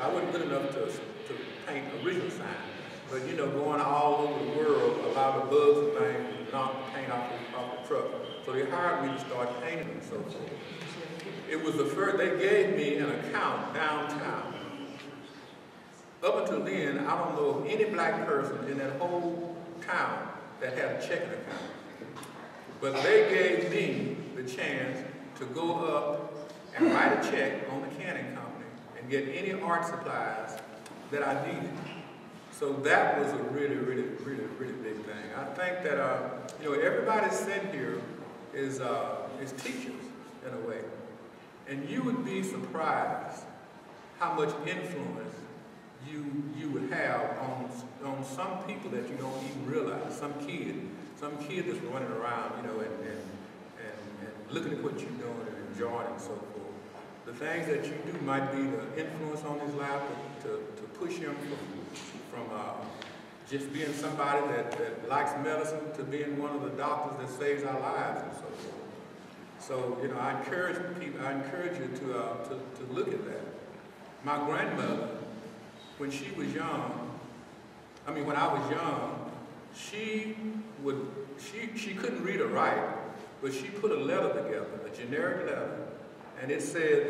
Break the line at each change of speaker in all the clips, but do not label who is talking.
I wasn't good enough to paint original signs. But you know, going all over the world, a lot of bugs and things would knock the paint off the truck. So they hired me to start painting and so forth. It was the first, they gave me an account downtown. Up until then, I don't know of any black person in that whole town that had a checking account. But they gave me the chance to go up and write a check on the canning company and get any art supplies that I needed. So that was a really, really, really, really big thing. I think that, you know, everybody sitting here is teachers in a way. And you would be surprised how much influence you would have on some people that you don't even realize. Some kid that's running around, you know, and looking at what you're doing and enjoying and so forth. The things that you do might be the influence on his life to push him from just being somebody that likes medicine to being one of the doctors that saves our lives and so forth. So, you know, I encourage you to look at that. My grandmother, when she was young, when I was young, she couldn't read or write, but she put a letter together, a generic letter, and it said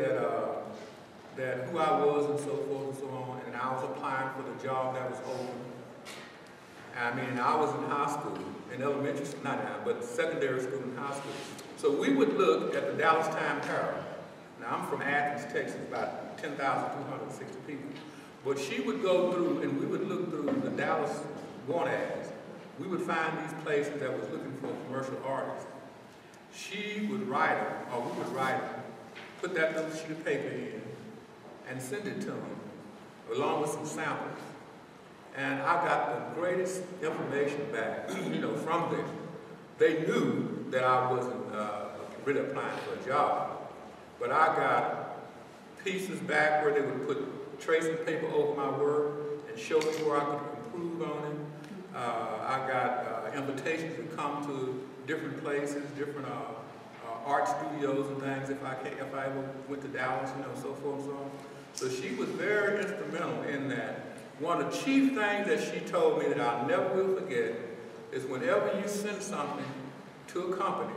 that who I was and so forth and so on, and I was applying for the job that was open. I was in high school, in elementary school, not now, but secondary school and high school. So we would look at the Dallas Times-Herald. Now I'm from Athens, Texas, about 10,260 people. But she would go through, and we would look through the Dallas want ads. We would find these places that was looking for commercial artists. She would write them, or we would write them, put that little sheet of paper in, and send it to them, along with some samples. And I got the greatest information back, you know, from them. They knew that I wasn't really applying for a job, but I got pieces back where they would put tracing paper over my work and show me where I could improve on it. I got invitations to come to different places, different art studios and things if I ever went to Dallas, you know, so forth and so on. So she was very instrumental in that. One of the chief things that she told me that I'll never will forget is whenever you send something to a company,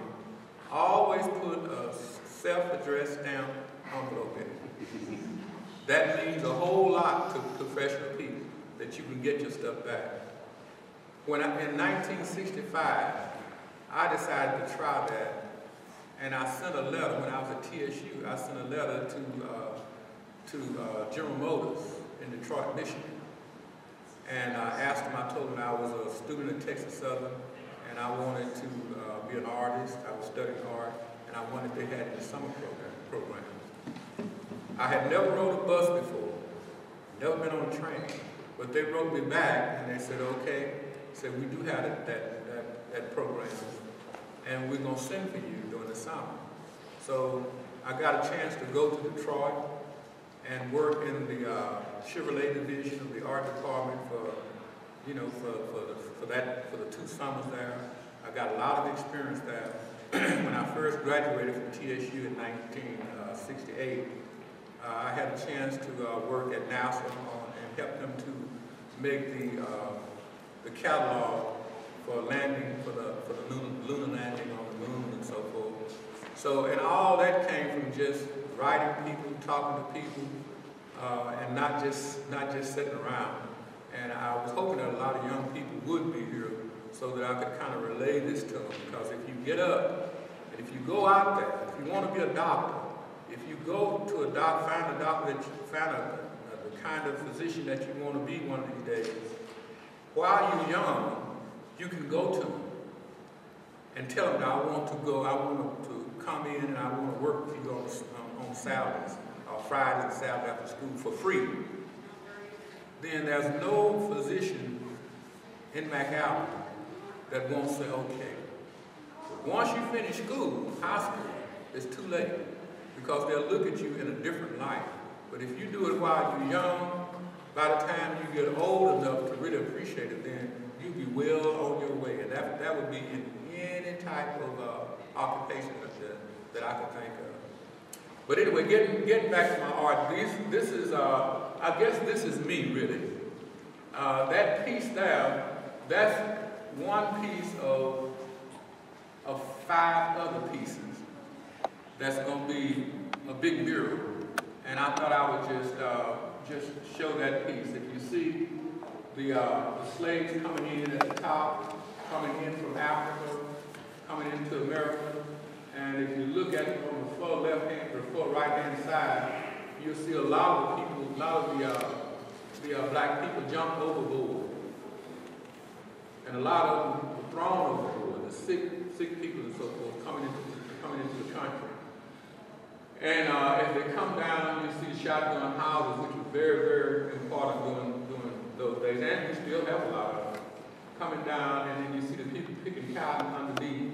always put a self-addressed stamp envelope in it. That means a whole lot to professional people, that you can get your stuff back. In 1965, I decided to try that, and I sent a letter when I was at TSU. I sent a letter to General Motors in Detroit, Michigan. And I asked them, I told them I was a student at Texas Southern, and I wanted to be an artist. I was studying art, and I wanted they had in the summer program. I had never rode a bus before, never been on a train, but they wrote me back, and they said, okay, said we do have that program, and we're going to send for you during the summer. So I got a chance to go to Detroit and work in the Chevrolet division of the art department for the 2 summers there. I got a lot of experience there. When I first graduated from TSU in 1968, I had a chance to work at NASA and help them to make the catalog for landing, for the lunar landing on the moon and so forth. So, and all that came from just writing people, talking to people, and not just sitting around. And I was hoping that a lot of young people would be here so that I could kind of relay this to them. Because if you get up, and if you go out there, if you want to be a doctor, if you go to a doctor, find a doctor that you find the kind of physician that you want to be one of these days, while you're young, you can go to them and tell them, I want to come in and I want to work with you on Saturdays, or Fridays and Saturdays after school for free. Then there's no physician in McAllen that won't say, okay. But once you finish school, high school, it's too late, because they'll look at you in a different light. But if you do it while you're young, by the time you get old enough to really appreciate it, then you'll be well on your way. And that would be in any type of occupation that I could think of. But anyway, getting back to my art, this is I guess this is me, really. That piece there, that's one piece of 5 other pieces that's going to be a big mural. And I thought I would just show that piece. If you see the slaves coming in at the top, coming in from Africa, coming into America, and if you look at it from the far left hand or the far right hand side, you'll see a lot of the people, a lot of the black people jump overboard. And a lot of them were thrown overboard, the sick people and so forth coming into the country. And as they come down, you see shotgun houses, which was very, very important during those days. And we still have a lot of them coming down, and then you see the people picking cotton underneath.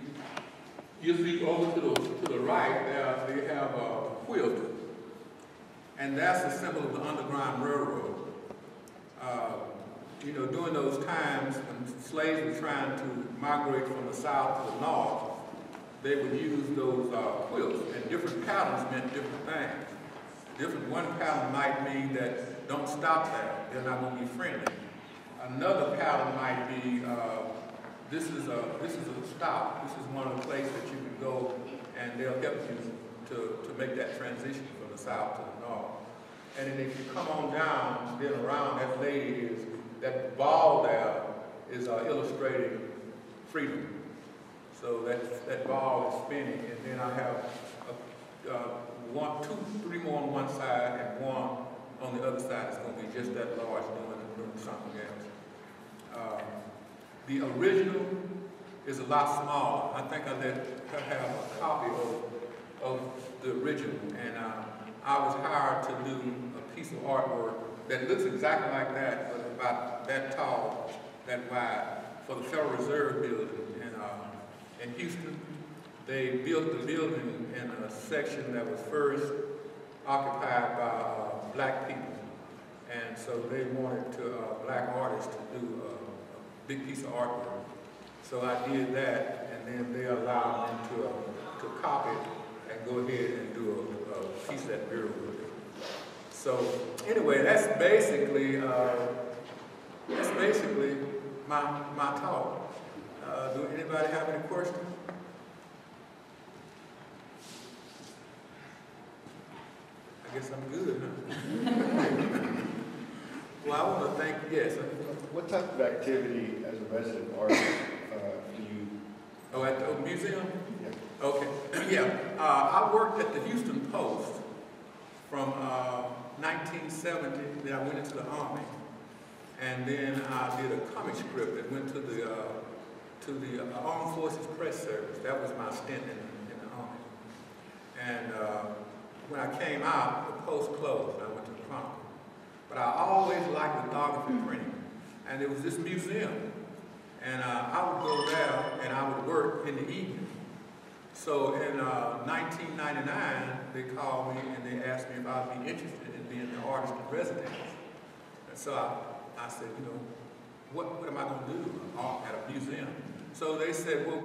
You see over to the right, they have a quilt. And that's a symbol of the Underground Railroad. You know, during those times when slaves were trying to migrate from the south to the north, they would use those quilts, and different patterns meant different things. One pattern might mean that don't stop there, they're not going to be friendly. Another pattern might be this is a stop. This is one of the places that you can go, and they'll help you to make that transition from the south to the north. And then if you come on down, then around that lady is that ball there is illustrating freedom. So that ball is spinning, and then I have 1, 2, 3 more on one side and one on the other side. It's going to be just that large doing something else. The original is a lot smaller. I think I let her have a copy of the original, and I was hired to do a piece of artwork that looks exactly like that, but about that tall, that wide, for the Federal Reserve building in Houston. They built the building in a section that was first occupied by black people, and so they wanted black artists to do a big piece of artwork. So I did that, and then they allowed them to copy it and go ahead and do a piece of that mural with it. So anyway, that's basically my talk. Do anybody have any questions? I guess I'm good, huh? Well, I want to thank, yes.
What type of activity as a resident artist do you...
Oh, at the museum?
Yeah.
Okay, yeah. I worked at the Houston Post from 1970, then I went into the Army. And then I did a comic strip that went to the Armed Forces Press Service. That was my stint in the Army. And when I came out, the Post closed. I went to the Chronicle. But I always liked lithography printing. And there was this museum. And I would go there and I would work in the evening. So in 1999, they called me and they asked me if I would be interested in being the artist in residence. And so I said, you know, what am I going to do at a museum? So they said, well,